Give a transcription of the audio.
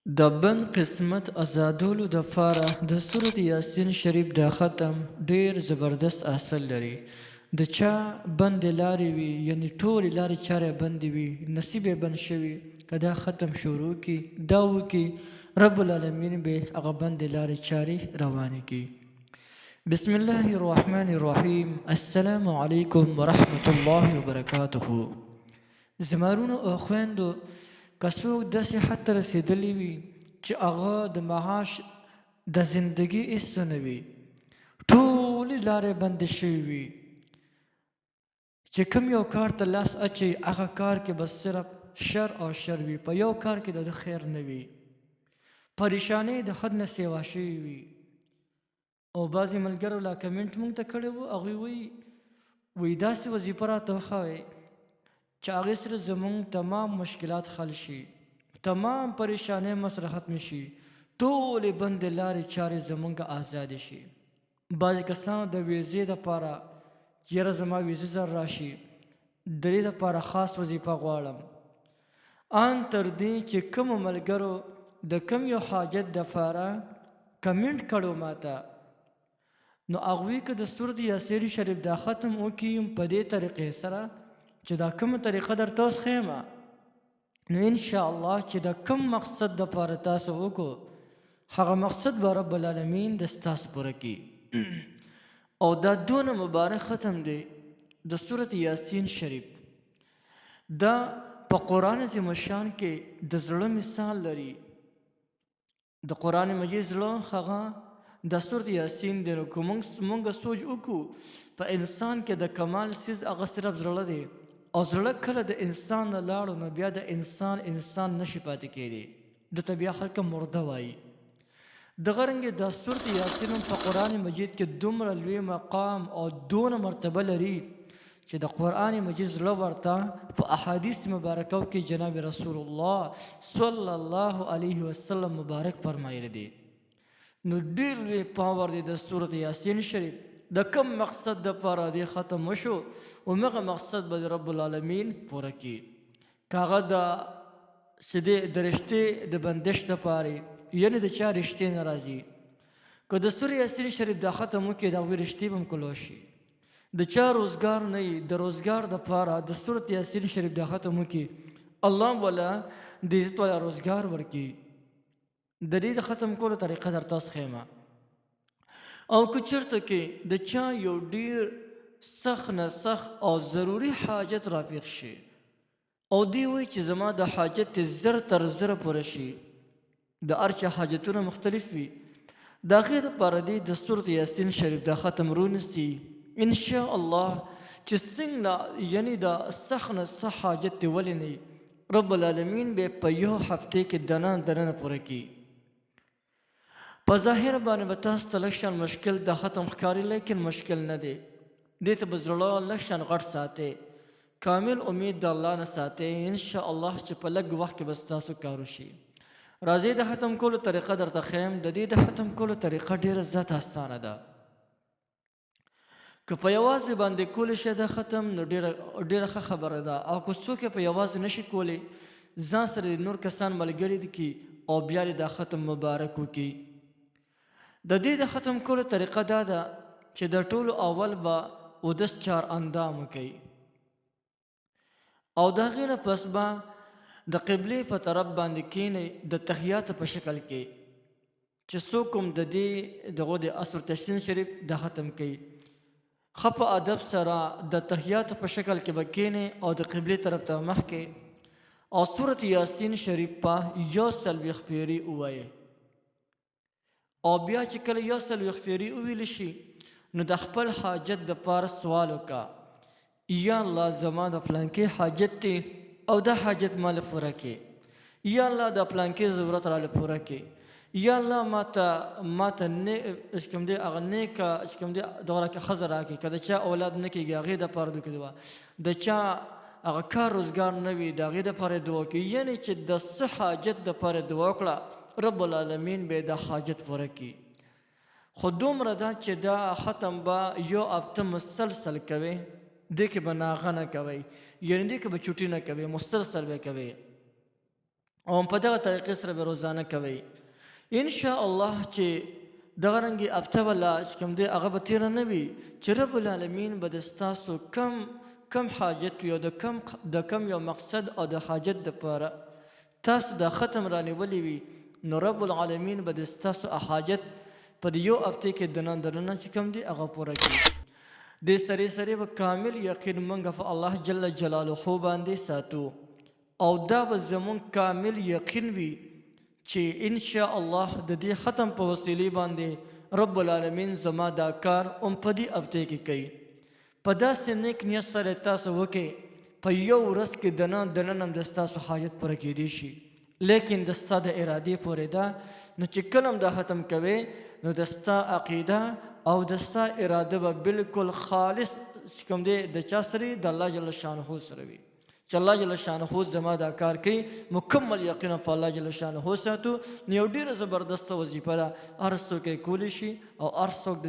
د بند قسمت ازادولو دپاره د سورت یاسین شریف دا ختم ډیر زبردست اثر لري. د چا بندې لارې وي، یعنی ټولې لارې چارې بندې وي، نصیب یې بند شوي، که دا ختم شروع کړي دا وکړي، رب العالمین به هغه بندې لارې چارې روانې کړي. بسم الله الرحمن الرحیم. السلام علیکم ورحمة الله وبرکاته. زمارونو او خویندو، که څوک داسې حد ته رسېدلی وي چې هغه د معاش د زندګي هېڅ څه نه وي، ټولې لارې بندې شوي وي، چې کوم یو کار ته لاس اچوي هغه کار کې بس صرف شر او شر وي، په یو کار کې د خیر نه وي، پریشانۍ د حد نه سیوا شوي وي. او بعضې ملګرو لا کمنټ موږ ته کړی و، هغوی وایي داسې وظیفه راته وښایئ چې هغې سره زمونږ تمام مشکلات حل شي، تمام پریشانۍ مو سره ختمې شي، ټولې بندې لارې چارې زمونږ آزادې شي. بعضې کسانو د ویزې دپاره یاره زما ویزه زر راشي، د دې دپاره خاص وظیفه غواړم. ان تر دې چې کومو ملګرو د کوم یو حاجت دپاره کمنټ کړو ماته، نو هغوی که د سورت یاسین شریف دا ختم وکړي په دې طریقې سره چې دا کومه طریقه درته اوس ښیم، نو انشاءالله چې د کوم مقصد دپاره تاسو وکړو هغه مقصد به رب العالمین د ستاسو پوره کړي. او دا دونه مبارک ختم دی د سورت یاسین شریف. دا په قرآن عظیم الشان کې د زړه مثال لري. د قرآن مجید زړه هغه د سورت یاسین دی. نو که مونږ سوچ وکړو په انسان کې د کمال څیز هغه صرف زړه دی، او زړه کله د انسان نه لاړو نو بیا د انسان نشي پاتې کېدی، دته بیا خلک مرده وایي. دغه رنګې دا سورت یاسین په قرآن مجید کې دومره لوی مقام او دونه مرتبه لري چې د قرآن مجید زړه ورته په احادیث مبارکو کې جناب رسول الله صلی الله علیه وسلم مبارک فرمایلی دی. نو ډېر لوی پاور دی د سورت یاسین شریف. د کم مقصد دپاره دی ختم وشو، همغه مقصد به رب العالمین پوره کړي. که هغه د رشتې د بندش دپاره، یعنې د چا رشتې نه راځي، که د سورت یاسین شریف دا ختم وکړي د هغوی رشتې به هم کلو شي. د چا روزګار نه وي، د روزګار دپاره د سورت یاسین شریف دا ختم وکړي، الله ولا د عزت والا روزګار ورکړي. د دې د ختم کولو طریقه درته اوس ښیم. او که چېرته کې د چا یو ډېر سخت نه سخت او ضروري حاجت راپېښ شي، او دی وایي چې زما د حاجت زر تر زره پوره شي، د هر چا حاجتونه مختلف وي، د هغې دپاره دی د سورت یاسین شریف دا ختم رونیسي انشاءالله. چې څنګه یعنې د سخت نه سخت حاجت دې ولې نه وي، رب العالمین به په یو هفتې کې دننه پوره کړي. په ظاهر باندې به تاسو ته لږ شان مشکل د ختم ښکاري، لیکن مشکل نه دی. دې ته به زړه لږ شان غټ ساتئ، کامل امید د الله نه ساتئ، انشاءالله چې په لږ وخت کې به ستاسو کار وشي. راځئ د ختم کولو طریقه درته ښیم. د دې د ختم کولو طریقه ډېره زیاته اسانه ده. که په یوازې باندې کولی شئ دا ختم، نو ډېره ښه خبره ده. او که څوک یې په یوازې نشي کولی، ځان سره د نور کسان ملګري کړي او بیا دا ختم مبارک وکړي. د دې د ختم کولو طریقه دا ده چې د ټولو اول به 4 اندام وکړئ، او د هغې نه پس به د قبلې په طرف باندې کښېنئ د تحیاتو په شکل کې، چې څوک هم د دې دغه د سورت یاسین شریف د ختم کوي، ښه په ادب سره د تحیاتو په شکل کې به کښېنئ او د قبلې طرف ته مخکې، او سورت یاسین شریف په 140 پیرې ووایئ. او بیا چې کله 140 پیرې وویل شي، نو د خپل حاجت دپاره سوال وکړه، یا الله زما د فلانکې حاجت دی او دا حاجت ماله پوره کړې، یا الله د فلانکې ضرورت راله پوره کړې، یا الله ماته چې کوم دی هغه نیکه چې کوم دی دغه راکړه ښځه راکړې، که د چا اولاد نه کېږي هغې دپاره دعا وکړي، د چا هغه کار روزګار نه وي د هغې دپاره دعا وکړي. یعنې چې د څه حاجت دپاره دعا وکړه رب العالمین به دا حاجت پوره کړي. خو دومره ده چې دا ختم به 1 هفته مسلسل کوئ، دې کې به ناغه نه کوئ، یعنې دې کې به چوټي نه کوئ، مسلسل به کوئ. او په دغه طریقې سره به روزانه کوئ ان شاء الله چې دغه رنګې هفته به چې کوم دی هغه به تېره نه وي چې رب العالمین به د ستاسو کم حاجت وي او د کم یو مقصد او د حاجت دپاره تاسو دا ختم رانیولی وي نو رب العالمین به د ستاسو حاجت په د یو هفتې کې دننه چې کوم دی هغه پوره کړي دې سره به کامل یقین موږ په الله جل جلاله باندې ساتو او دا به زمون کامل یقین وي چې ان شاء الله د دې ختم په وسیلې باندې رب العالمین زما دا کار په دې هفتې کې کوي په داسې نیک نیت سره تاسو وکړئ په یو ورځ کې دننه د ستاسو حاجت پوره کیدی شي لیکن د ستا د ارادې پورې ده نو چې کله هم دا ختم کوې نو د ستا عقیده او د ستا اراده به بالکل خالص کوم دی د چا سره د الله جل شانه سره وي چې الله جل شانه زما دا کار کوي مکمل یقینا په الله جل شانه ساتو نو یو ډېره زبردسته وظیفه ده هر څوک یې کولی شي او هر څوک